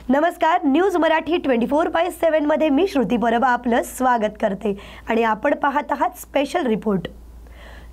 नमस्कार, न्यूज मराठी 24/7 मध्ये मी श्रुती परबा आपलं स्वागत करते आणि आपण पाहत आहात स्पेशल रिपोर्ट।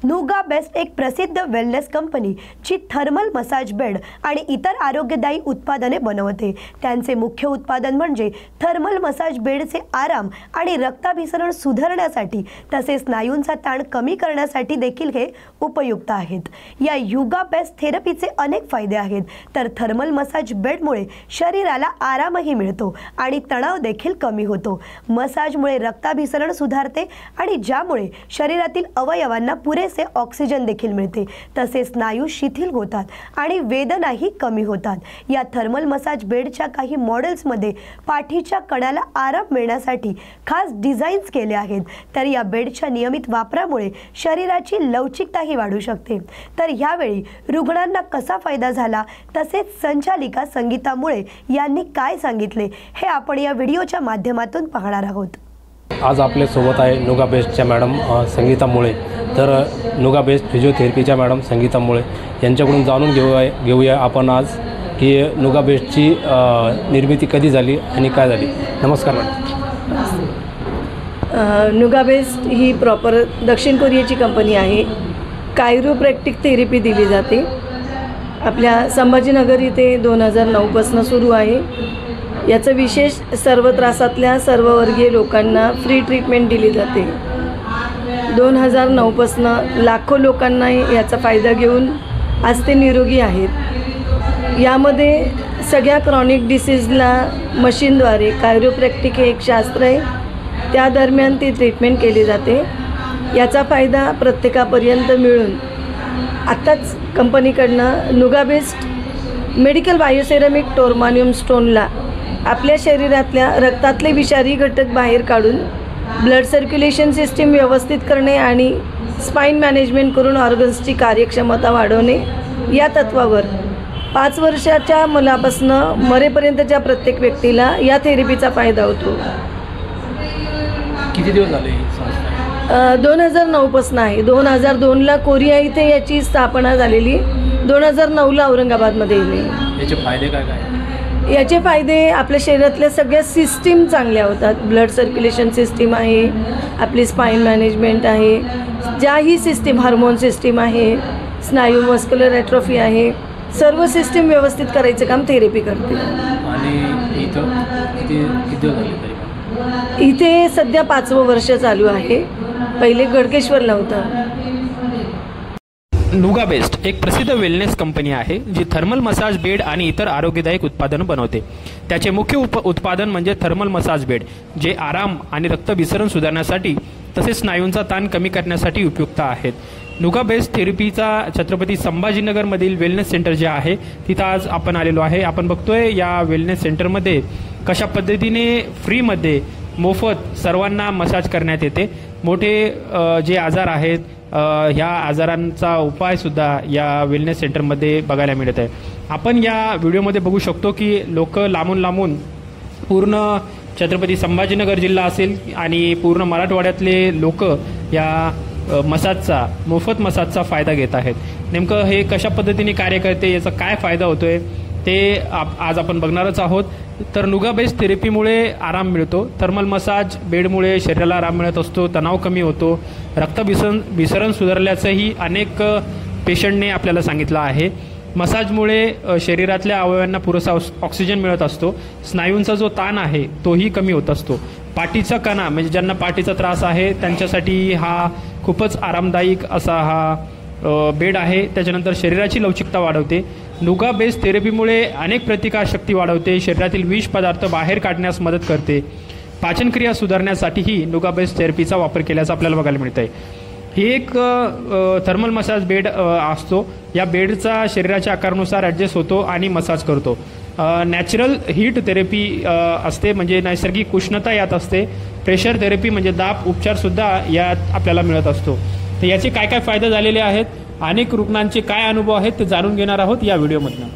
नुगा बेस्ट एक प्रसिद्ध वेलनेस कंपनी जी थर्मल मसाज बेड आणि इतर आरोग्यदायी उत्पादने बनवते। त्यांचे मुख्य उत्पादन म्हणजे थर्मल मसाज बेडचे आराम आणि रक्ताभिसरण सुधारण्यासाठी तसेच स्नायूंचा ताण कमी करण्यासाठी देखील हे उपयुक्त आहेत। या युगा बेस्ट थेरपीचे अनेक फायदे आहेत, तर थर्मल मसाज बेडमुळे शरीराला आरामही मिळतो आणि तणाव देखील कमी होतो। मसाजमुळे रक्ताभिसरण सुधारते आणि ज्यामुळे शरीरातील अवयवांना पुरेसे ऑक्सिजन देखील मिळते, तसेच स्नायू शिथिल होतात आणि वेदनाही कमी होतात। या थर्मल मसाज बेडच्या काही मॉडेल्समध्ये पाठीच्या कणाला आराम मिळण्यासाठी खास डिझाईन्स केले आहेत, तर या बेडच्या नियमित वापरामुळे शरीराची लवचिकताही वाढू शकते। तर यावेळी रुग्णांना कसा फायदा झाला, तसेच संचालिका संगीतामुळे यांनी काय सांगितले हे आपण या व्हिडिओच्या माध्यमातून पाहणार आहोत। आज आपल्या सोबत आहे नुगा बेस्टच्या मॅडम संगीतामुळे। तर नुगा बेस्ट फिजिओथेरपीच्या मॅडम संगीतामुळे यांच्याकडून जाणून घेऊया आपण आज की नुगा बेस्टची निर्मिती कधी झाली आणि काय झाली। नमस्कार मॅडम। नुगा बेस्ट ही प्रॉपर दक्षिण कोरियाची कंपनी आहे। कायरोप्रॅक्टिक थेरपी दिली जाते। आपल्या संभाजीनगर इथे 2009 पासून सुरू आहे। याचं विशेष सर्व त्रासातल्या सर्व वर्गीय लोकांना फ्री ट्रीटमेंट दिली जाते। 2009 पासून लाखो लोकांना याचा फायदा घेऊन आज ते निरोगी आहेत। यामध्ये सगळ्या क्रॉनिक डिसीजला मशीनद्वारे कायरोप्रॅक्टिक हे एक शास्त्र आहे, त्या दरम्यान ती ट्रीटमेंट केली जाते। याचा फायदा प्रत्येकापर्यंत मिळून आत्ताच कंपनीकडनं नुगा बेस्ट मेडिकल बायोसेरामिक टोर्मानियम स्टोनला आपल्या शरीरातल्या रक्तातले विषारी घटक बाहेर काढून ब्लड सर्क्युलेशन सिस्टीम व्यवस्थित करणे आणि स्पाइन मॅनेजमेंट करून ऑर्गन्सची कार्यक्षमता वाढवणे या तत्वावर 5 वर्षाच्या मुलापासून मरेपर्यंतच्या प्रत्येक व्यक्तीला या थेरपीचा फायदा होतो। किती दिवस झाले? 2009 पासून आहे। 2002ला कोरिया इथे याची स्थापना झालेली, 2009ला औरंगाबादमध्ये येईल। याचे फायदे काय काय? याचे फायदे आपल्या शरीरातल्या सगळ्या सिस्टीम चांगल्या होतात। ब्लड सर्क्युलेशन सिस्टीम आहे, आपली स्पाइन मॅनेजमेंट आहे, ज्याही सिस्टीम हार्मोन सिस्टीम आहे, स्नायू मस्क्युलर ॲट्रोफी आहे, सर्व सिस्टीम व्यवस्थित करायचं काम थेरपी करते। आणि इथं किती झाले तरी? इथे सध्या 5वं वर्ष चालू आहे, पहिले गडकेश्वरला होतं। नुगा बेस्ट एक प्रसिद्ध वेलनेस कंपनी आहे जी थर्मल मसाज बेड आणि इतर आरोग्यदायक उत्पादनं बनवते। त्याचे मुख्य उत्पादन म्हणजे थर्मल मसाज बेड, जे आराम आणि रक्तभिसरण सुधारण्यासाठी तसेच स्नायूंचा ताण कमी करण्यासाठी उपयुक्त आहेत। नुगा बेस्ट थेरपीचा छत्रपती संभाजीनगरमधील वेलनेस सेंटर जे आहे तिथं आज आपण आलेलो आहे। आपण बघतोय या वेलनेस सेंटरमध्ये कशा पद्धतीने फ्रीमध्ये मोफत सर्वांना मसाज करण्यात येते। मोठे जे आजार आहेत ह्या आजारांचा उपायसुद्धा या वेलनेस सेंटरमध्ये बघायला मिळत आहे। आपण या व्हिडिओमध्ये बघू शकतो की लोक लांबून पूर्ण छत्रपती संभाजीनगर जिल्हा असेल आणि पूर्ण मराठवाड्यातले लोक या मसाजचा मोफत मसाजचा फायदा घेत आहेत। नेमकं हे कशा पद्धतीने कार्य करते, याचा काय फायदा होतोय ते आज आपण बघणारच आहोत। तर नुगा बेस्ट थेरपीमुळे आराम मिळतो। थर्मल मसाज बेडमुळे शरीराला आराम मिळत असतो, तणाव कमी होतो, रक्तभिसरण सुधारल्याचंही अनेक पेशंटने आपल्याला सांगितलं आहे। मसाजमुळे शरीरातल्या अवयवांना पुरेसा ऑक्सिजन मिळत असतो, स्नायूंचा जो ताण आहे तोही कमी होत असतो। पाठीचा कणा म्हणजे ज्यांना पाठीचा त्रास आहे त्यांच्यासाठी हा खूपच आरामदायक असा हा बेड आहे। त्याच्यानंतर शरीराची लवचिकता वाढवते। नुगा बेस्ट थेरपीमुळे अनेक प्रतिकारशक्ती वाढवते, शरीरातील विष पदार्थ बाहेर काढण्यास मदत करते, पाचनक्रिया सुधारण्यासाठीही नुगा बेस्ट थेरपीचा वापर केल्याचं आपल्याला बघायला मिळतं आहे। ही एक थर्मल मसाज बेड असतो। या बेडचा शरीराच्या आकारानुसार ॲडजस्ट होतो आणि मसाज करतो। नॅचरल हीट थेरपी असते, म्हणजे नैसर्गिक उष्णता यात असते। प्रेशर थेरपी म्हणजे दाब उपचारसुद्धा यात आपल्याला मिळत असतो। तर याचे काय काय फायदे झालेले आहेत, अनेक रुग्णांचे काय अनुभव आहेत ते जाणून घेणार आहोत या व्हिडिओमधनं।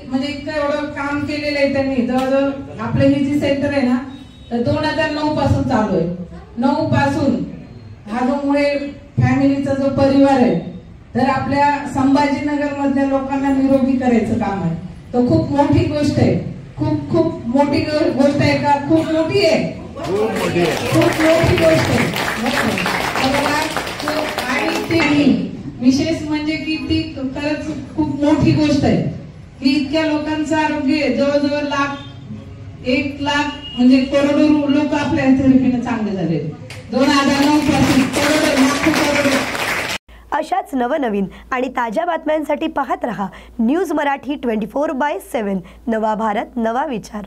म्हणजे इतकं एवढं काम केलेलं आहे त्यांनी। जवळजवळ आपलं हे जी सेंटर आहे ना, तर 2009 पासून चालू आहे। 9 पासून हा जो मुळे फॅमिलीचा जो परिवार आहे तर आपल्या संभाजीनगर मधल्या लोकांना निरोगी करायचं काम आहे. तो खूप मोठी गोष्ट आहे. खूप खूप मोठी गोष्ट आहे का? खूप मोठी आहे. खूप मोठी गोष्ट आहे. आणि ती विशेष म्हणजे की ती खरंच खूप मोठी गोष्ट आहे की इतक्या लोकांचं आरोग्य जवळजवळ 1 लाख म्हणजे करोडो लोक आपल्या थेरपीने चांगले झाले. 2009 पासून करोडो. अशाच नवनवीन आणि ताज्या बातम्यांसाठी पाहत रहा न्यूज मराठी 24/7. नवा भारत नवा विचार.